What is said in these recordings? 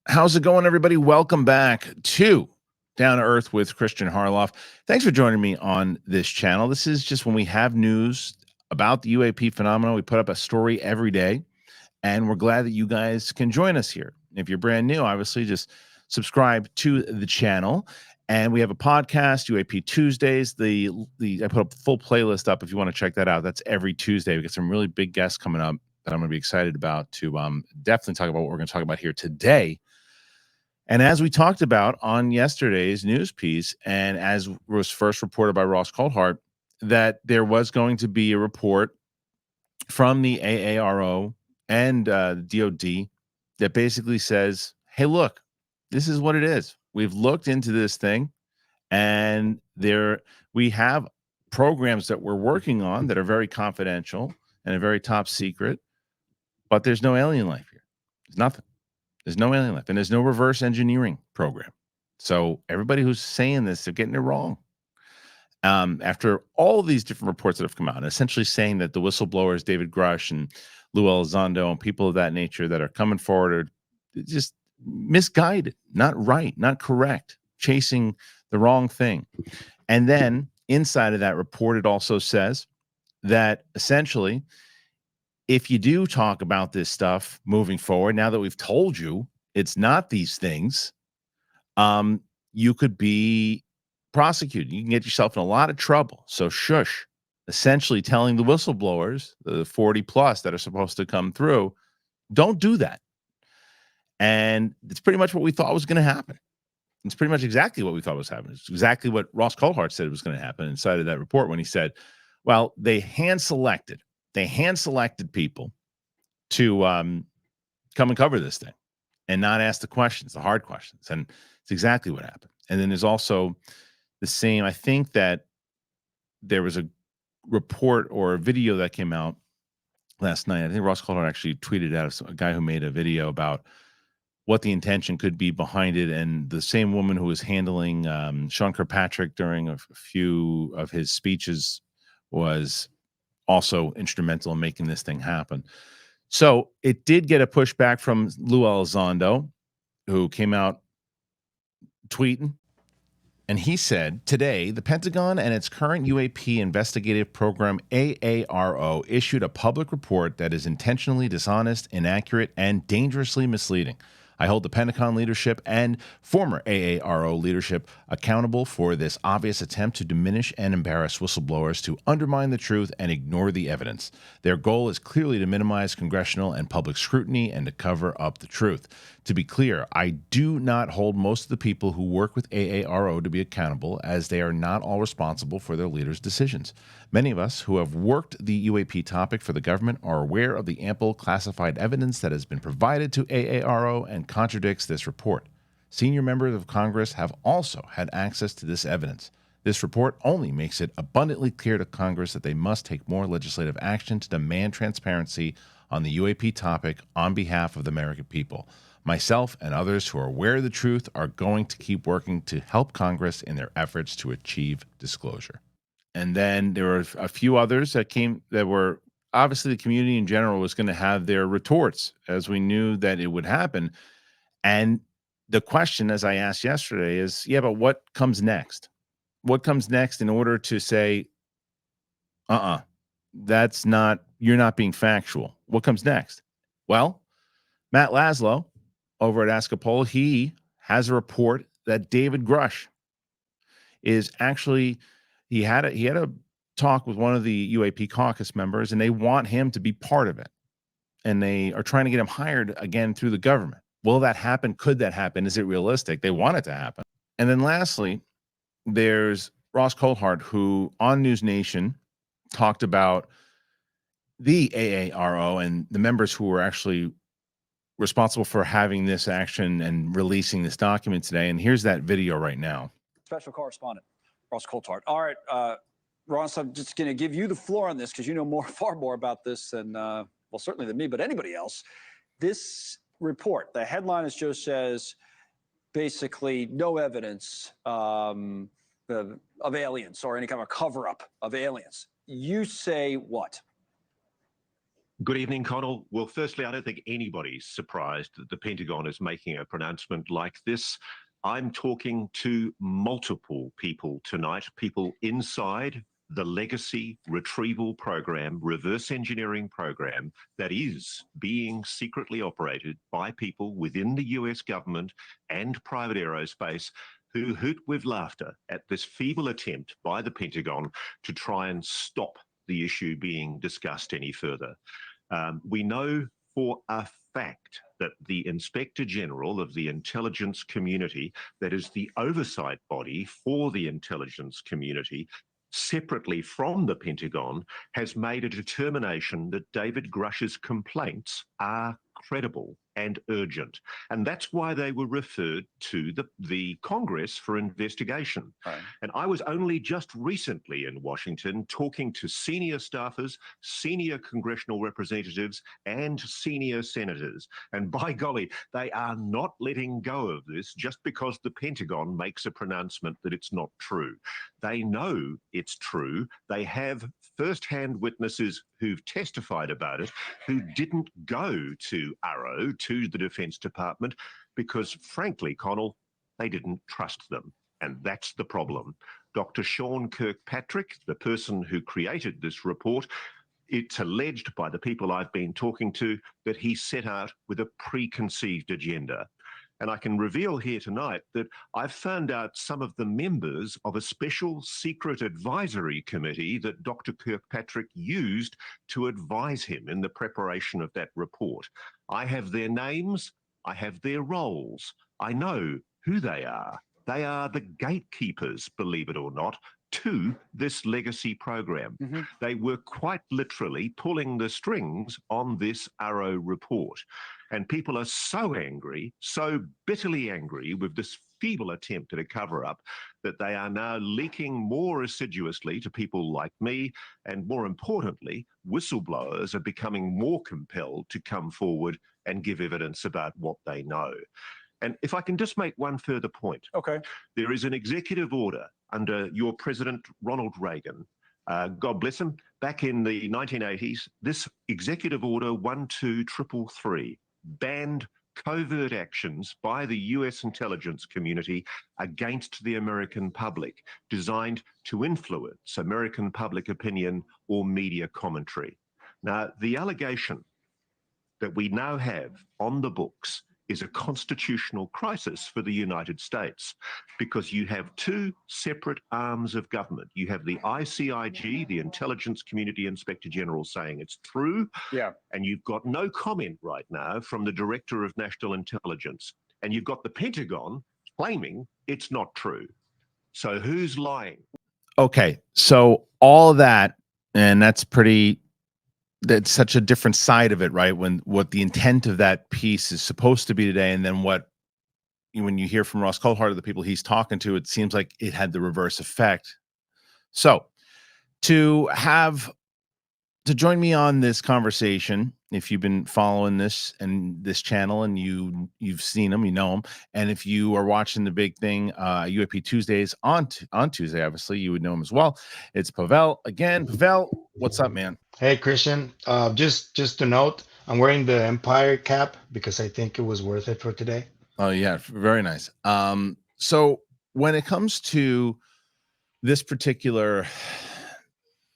How's it going, everybody? Welcome back to Down to Earth with Kristian Harloff. Thanks for joining me on this channel. This is just when we have news about the UAP phenomenon. We put up a story every day, and we're glad that you guys can join us here. If you're brand new, obviously just subscribe to the channel. And we have a podcast, UAP Tuesdays. I put a full playlist up if you want to check that out. That's every Tuesday. We got some really big guests coming up that I'm going to be excited about to definitely talk about what we're going to talk about here today. And as we talked about on yesterday's news piece, and as was first reported by Ross Coulthart, that there was going to be a report from the AARO and DOD that basically says, hey, look, this is what it is. We've looked into this thing, and we have programs that we're working on that are very confidential and a very top secret, but there's no alien life here. There's nothing. There's no alien life, and there's no reverse engineering program. So everybody who's saying this, they're getting it wrong. After all of these different reports that have come out, and essentially saying that the whistleblowers, David Grusch and Luiz Elizondo, and people of that nature that are coming forward are just misguided, not right, not correct, chasing the wrong thing. And then inside of that report, it also says that essentially, if you do talk about this stuff moving forward, now that we've told you it's not these things, you could be prosecuted. You can get yourself in a lot of trouble. So shush, essentially telling the whistleblowers, the 40 plus that are supposed to come through, don't do that. And it's pretty much what we thought was going to happen. It's pretty much exactly what we thought was happening. It's exactly what Ross Coulthart said was going to happen inside of that report when he said, well, they hand-selected people to come and cover this thing and not ask the questions, the hard questions. And it's exactly what happened. And then there's also the same, I think that there was a report or a video that came out last night. I think Ross Coulthart actually tweeted out a guy who made a video about what the intention could be behind it. And the same woman who was handling Sean Kirkpatrick during a few of his speeches was also instrumental in making this thing happen. So it did get a pushback from Luiz Elizondo, who came out tweeting. And he said, today, the Pentagon and its current UAP investigative program, AARO, issued a public report that is intentionally dishonest, inaccurate, and dangerously misleading. I hold the Pentagon leadership and former AARO leadership accountable for this obvious attempt to diminish and embarrass whistleblowers, to undermine the truth and ignore the evidence. Their goal is clearly to minimize congressional and public scrutiny and to cover up the truth. To be clear, I do not hold most of the people who work with AARO to be accountable, as they are not all responsible for their leaders' decisions. Many of us who have worked the UAP topic for the government are aware of the ample classified evidence that has been provided to AARO and contradicts this report. Senior members of Congress have also had access to this evidence. This report only makes it abundantly clear to Congress that they must take more legislative action to demand transparency on the UAP topic on behalf of the American people. Myself and others who are aware of the truth are going to keep working to help Congress in their efforts to achieve disclosure. And then there were a few others that were obviously the community in general was going to have their retorts, as we knew that it would happen. And the question, as I asked yesterday, is, yeah, but what comes next? What comes next in order to say, that's not, you're not being factual? What comes next? Well, Matt Laszlo over at Ask a Poll, he has a report that David Grusch is actually, he had a talk with one of the UAP caucus members, and they want him to be part of it. And they are trying to get him hired again through the government. Will that happen? Could that happen? Is it realistic? They want it to happen. And then lastly, there's Ross Coulthart, who on News Nation talked about the AARO and the members who were actually responsible for having this action and releasing this document today. And here's that video right now. Special correspondent, Ross Coulthart. All right, Ross, I'm just going to give you the floor on this because you know far more about this than, well, certainly than me, but anybody else. This report, the headline, as Joe says, basically no evidence of aliens or any kind of a cover-up of aliens. You say what? Good evening, Connell. Well, firstly, I don't think anybody's surprised that the Pentagon is making a pronouncement like this. I'm talking to multiple people tonight, people inside the legacy retrieval program, reverse engineering program that is being secretly operated by people within the US government and private aerospace who hoot with laughter at this feeble attempt by the Pentagon to try and stop the issue being discussed any further. We know for a fact that the Inspector General of the intelligence community, that is the oversight body for the intelligence community, separately from the Pentagon, has made a determination that David Grusch's complaints are credible and urgent. And that's why they were referred to the Congress for investigation. Right. And I was only just recently in Washington talking to senior staffers, senior congressional representatives, and senior senators. And by golly, they are not letting go of this just because the Pentagon makes a pronouncement that it's not true. They know it's true. They have first-hand witnesses who've testified about it, who didn't go to AARO, to the Defense Department, because frankly, Connell, they didn't trust them. And that's the problem. Dr. Sean Kirkpatrick, the person who created this report, it's alleged by the people I've been talking to that he set out with a preconceived agenda. And I can reveal here tonight that I've found out some of the members of a special secret advisory committee that Dr. Kirkpatrick used to advise him in the preparation of that report. I have their names, I have their roles, I know who they are. They are the gatekeepers, believe it or not, to this legacy program. Mm-hmm. They were quite literally pulling the strings on this AARO report. And people are so angry, so bitterly angry with this feeble attempt at a cover-up that they are now leaking more assiduously to people like me. And more importantly, whistleblowers are becoming more compelled to come forward and give evidence about what they know. And if I can just make one further point. Okay. There is an executive order under your President Ronald Reagan, God bless him, back in the 1980s, this executive order 12333 banned covert actions by the US intelligence community against the American public, designed to influence American public opinion or media commentary. Now, the allegation that we now have on the books is a constitutional crisis for the United States, because you have two separate arms of government. You have the ICIG, the Intelligence Community Inspector General, saying it's true. Yeah. And you've got no comment right now from the Director of National Intelligence. And you've got the Pentagon claiming it's not true. So who's lying? Okay, so all of that, and that's such a different side of it, right? When what the intent of that piece is supposed to be today, and then when you hear from Ross Coulthart, the people he's talking to, it seems like it had the reverse effect. So to join me on this conversation, if you've been following this and this channel and you've seen him, you know him, and if you are watching the big thing, UAP Tuesdays on Tuesday, obviously you would know him as well. It's Pavel again. Pavel, what's up, man? Hey, Kristian. Just to note, I'm wearing the Empire cap because I think it was worth it for today. Oh yeah, very nice. So when it comes to this particular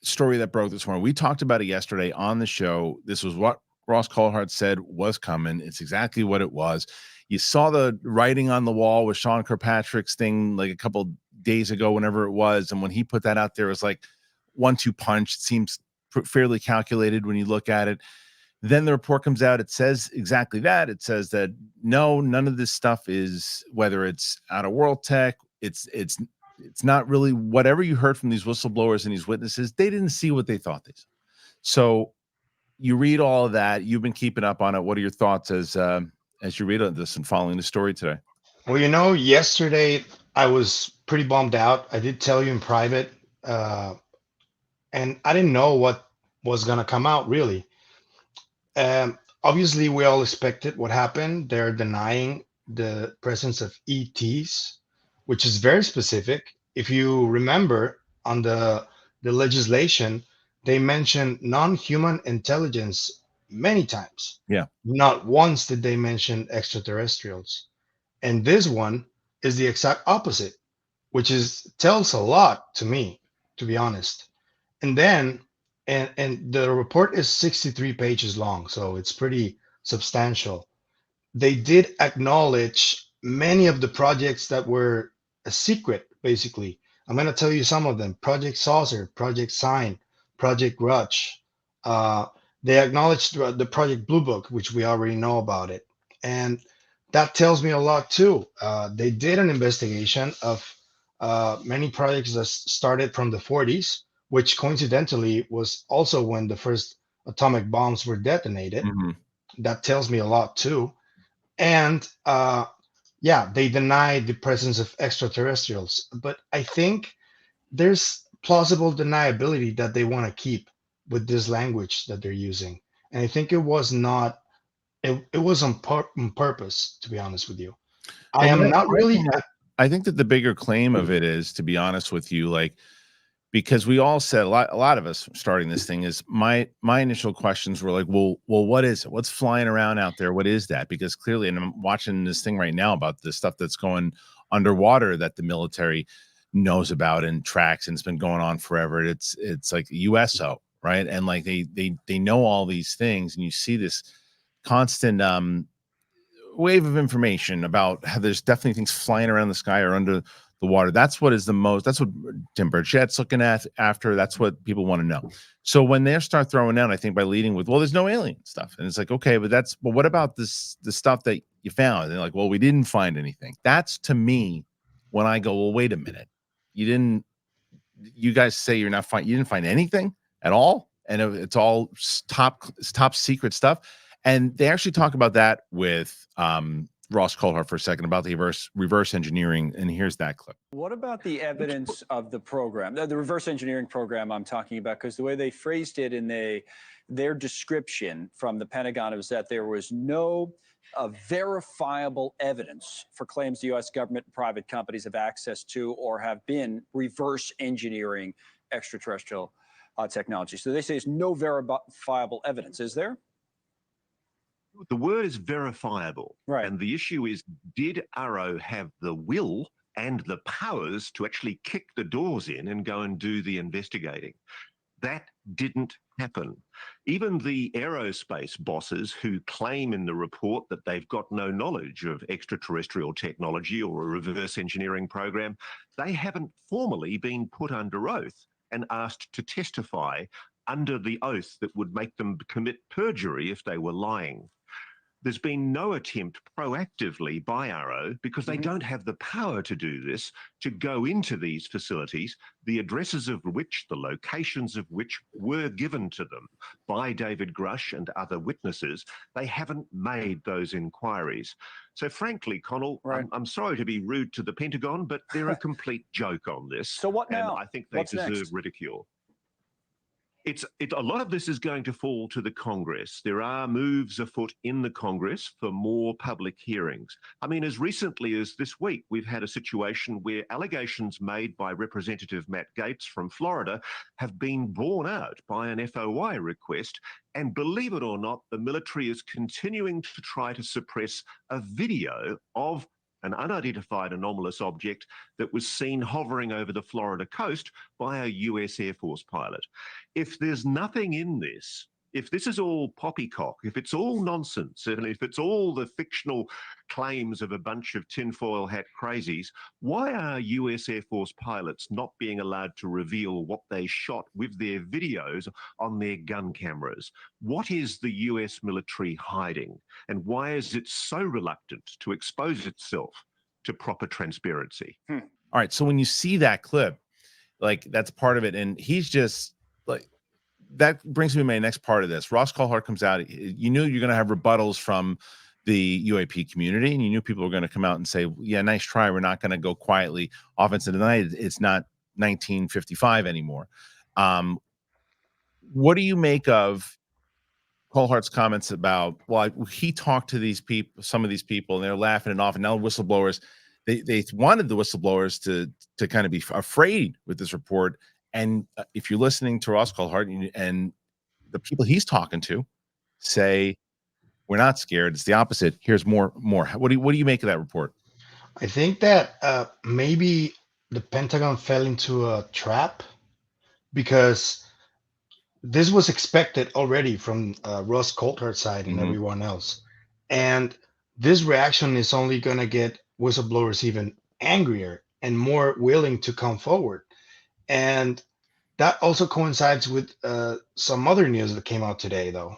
story that broke this morning, we talked about it yesterday on the show. This was what Ross Coulthart said was coming. It's exactly what it was. You saw the writing on the wall with Sean Kirkpatrick's thing like a couple days ago, whenever it was, and when he put that out there, it was like 1-2 punch. It seems fairly calculated when you look at it. Then the report comes out. It says exactly that. It says that no, none of this stuff is, whether it's out of world tech, it's not really whatever you heard from these whistleblowers and these witnesses. They didn't see what they thought they saw. So you read all of that. You've been keeping up on it. What are your thoughts as you read this and following the story today? Well, yesterday I was pretty bummed out. I did tell you in private, and I didn't know what was going to come out, really. Obviously, we all expected what happened. They're denying the presence of ETs, which is very specific. If you remember, on the legislation, they mentioned non-human intelligence many times. Yeah. Not once did they mention extraterrestrials. And this one is the exact opposite, which is tells a lot to me, to be honest. And then and the report is 63 pages long, so it's pretty substantial. They did acknowledge many of the projects that were a secret, basically. I'm going to tell you some of them: Project Saucer, Project Sign, Project Grush. Uh, they acknowledged the Project Blue Book, which we already know about it. And that tells me a lot too. They did an investigation of many projects that started from the 40s, which coincidentally was also when the first atomic bombs were detonated. Mm-hmm. That tells me a lot too. And yeah, they deny the presence of extraterrestrials, but I think there's plausible deniability that they want to keep with this language that they're using. And I think it was not it was on purpose, to be honest with you. I am not really I think that the bigger claim of it is, to be honest with you, like, because we all said, a lot of us starting this thing, is my initial questions were like, well, what is it? What's flying around out there? What is that? Because clearly, and I'm watching this thing right now about the stuff that's going underwater that the military knows about and tracks, and it's been going on forever. It's like USO, right? And like they know all these things, and you see this constant wave of information about how there's definitely things flying around the sky or under the water. That's what Tim Burchett's looking at after. That's what people want to know. So when they start throwing out, I think by leading with, well, there's no alien stuff. And it's like, okay, but what about the stuff that you found? And they're like, well, we didn't find anything. That's, to me, when I go, well, wait a minute. You guys say you didn't find anything at all. And it's all top secret stuff. And they actually talk about that with Ross Coulthart for a second, about the reverse engineering. And here's that clip. What about the evidence of the program, the reverse engineering program I'm talking about? Because the way they phrased it in their description from the Pentagon was that there was no verifiable evidence for claims the U.S. government and private companies have access to or have been reverse engineering extraterrestrial technology. So they say there's no verifiable evidence. Is there? The word is verifiable. Right. And the issue is, did AARO have the will and the powers to actually kick the doors in and go and do the investigating? That didn't happen. Even the aerospace bosses who claim in the report that they've got no knowledge of extraterrestrial technology or a reverse engineering program, they haven't formally been put under oath and asked to testify under the oath that would make them commit perjury if they were lying. There's been no attempt proactively by AARO, because they don't have the power to do this, to go into these facilities, the addresses of which, the locations of which were given to them by David Grusch and other witnesses. They haven't made those inquiries. So frankly, Connell, right. I'm sorry to be rude to the Pentagon, but they're a complete joke on this. So what now? And I think they deserve ridicule. A lot of this is going to fall to the Congress. There are moves afoot in the Congress for more public hearings. I mean, as recently as this week, we've had a situation where allegations made by Representative Matt Gaetz from Florida have been borne out by an FOI request. And believe it or not, the military is continuing to try to suppress a video of an unidentified anomalous object that was seen hovering over the Florida coast by a US Air Force pilot. If there's nothing in this, if this is all poppycock, if it's all nonsense, and if it's all the fictional claims of a bunch of tinfoil hat crazies, why are US Air Force pilots not being allowed to reveal what they shot with their videos on their gun cameras? What is the US military hiding? And why is it so reluctant to expose itself to proper transparency? All right. So when you see that clip, like, that's part of it. And he's just like, that brings me to my next part of this. Ross Coulthart comes out. You knew you're going to have rebuttals from the UAP community, and you knew people were going to come out and say, yeah, nice try. We're not going to go quietly off into the night. It's not 1955 anymore. What do you make of Coulthart's comments about, well, he talked to these people, some of these people, and they're laughing it off, and now whistleblowers, they wanted the whistleblowers to kind of be afraid with this report. And if you're listening to Ross Coulthart and the people he's talking to, say we're not scared. It's the opposite. Here's more. What do you make of that report? I think that maybe the Pentagon fell into a trap because this was expected already from Ross Coulthart's side and everyone else. And this reaction is only going to get whistleblowers even angrier and more willing to come forward. And that also coincides with some other news that came out today, though.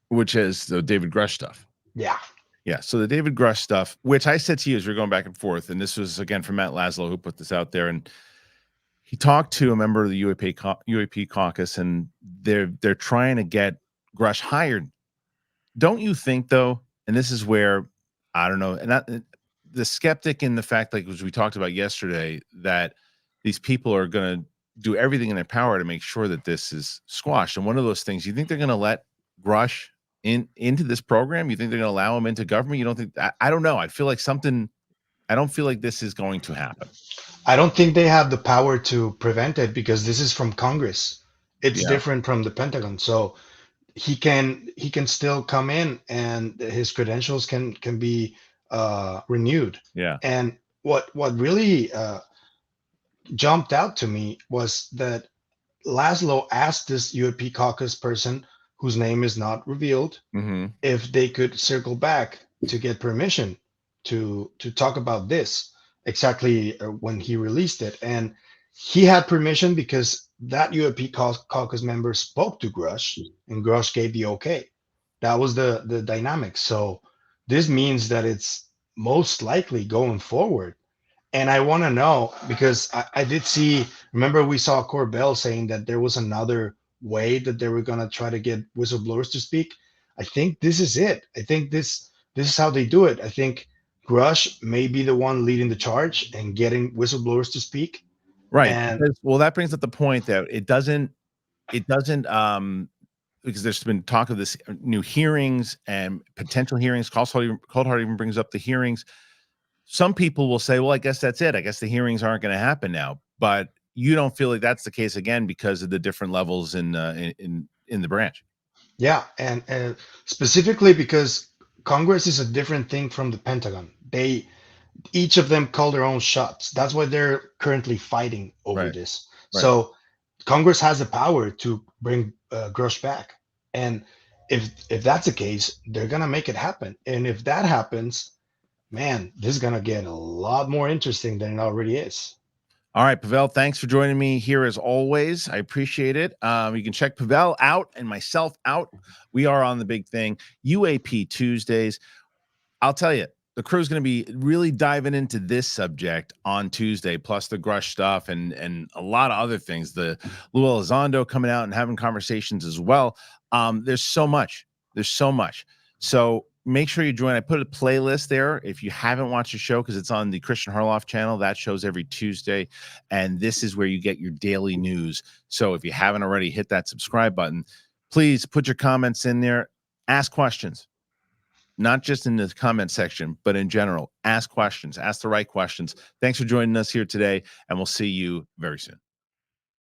Which is the David Grusch stuff. Yeah. Yeah. So the David Grusch stuff, which I said to you as we're going back and forth, and this was again from Matt Laszlo who put this out there, and he talked to a member of the UAP caucus, and they're trying to get Grush hired. Don't you think, though? And this is where I don't know, and the skeptic in the fact, like as we talked about yesterday, that these people are going to do everything in their power to make sure that this is squashed. And one of those things, you think they're going to let Grush into this program? You think they're going to allow him into government? You don't think? I don't know. I feel like something. I don't feel like this is going to happen. I don't think they have the power to prevent it because this is from Congress. It's Yeah. different from the Pentagon. So he can still come in and his credentials can be renewed. Yeah. And what really jumped out to me was that Laszlo asked this UAP caucus person, whose name is not revealed, if they could circle back to get permission to talk about this exactly when he released it. And he had permission because that UAP caucus member spoke to Grush, and Grush gave the okay. That was the dynamic. So this means that it's most likely going forward. And I want to know, because I did see, remember we saw Corbell saying that there was another way that they were going to try to get whistleblowers to speak. I think this is it. I think this is how they do it. I think Grush may be the one leading the charge and getting whistleblowers to speak. Right. And Well, that brings up the point that it doesn't because there's been talk of this new hearings and potential hearings. Coulthart even brings up the hearings. Some people will say, well, I guess that's it. I guess the hearings aren't going to happen now. But you don't feel like that's the case again because of the different levels in the branch. yeah, and specifically because Congress is a different thing from the Pentagon. Each of them call their own shots. That's why they're currently fighting over Right. this. Right. So Congress has the power to bring Grush back. And if that's the case, they're going to make it happen. And if that happens, man, this is going to get a lot more interesting than it already is. All right, Pavel, thanks for joining me here as always. I appreciate it. You can check Pavel out and myself out. We are on the big thing, UAP Tuesdays. I'll tell you, the crew's going to be really diving into this subject on Tuesday, plus the Grush stuff and a lot of other things. The Luiz Elizondo coming out and having conversations as well. There's so much. So make sure you join. I put a playlist there if you haven't watched the show because it's on the Kristian Harloff channel. That shows every Tuesday. And this is where you get your daily news. So if you haven't already, hit that subscribe button. Please put your comments in there. Ask questions. Not just in the comment section, but in general. Ask questions. Ask the right questions. Thanks for joining us here today, and we'll see you very soon.